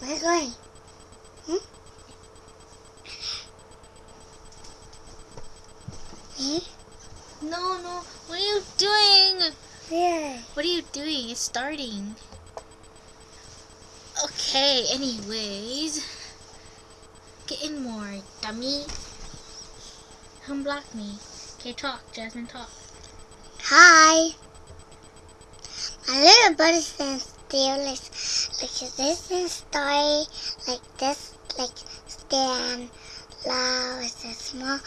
Where are you going? Hmm? Me? No, no. What are you doing? Yeah. What are you doing? It's starting. Okay, anyways. Get in more, dummy. Unblock me. Okay, talk. Jasmine, talk. Hi. My little brother stands still like this and story like this, like stand loud as a small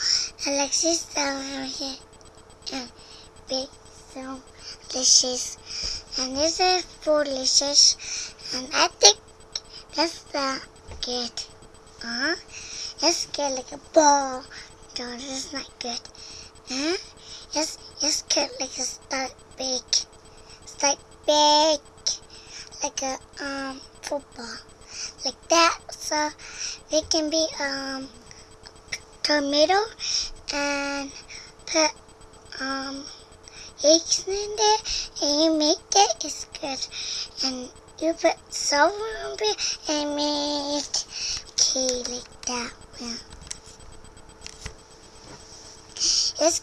and like she's over here and big so delicious and this is foolishness and I think that's good. It's good like a ball. No, this is not good. It's good like a start big. It's like big, like a football, like that. So we can be tomato and put eggs in there, and you make it. It's good, and you put salt on it and make okay like that. Yeah. It's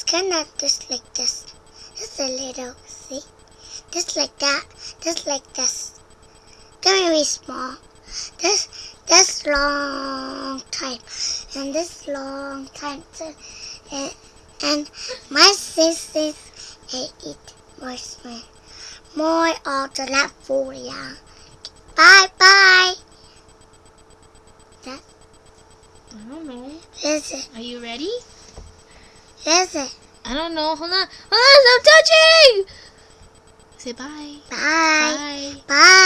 kind of just like this. Just a little, see? Just like that. Just like this. Don't be small. This long time. And this long time too. And my sisters, they eat more of the lap for ya. Bye bye. That, I don't know. is it? Are you ready? Is it? I don't know. Hold on. Hold on. Stop touching! Say bye. Bye. Bye. Bye.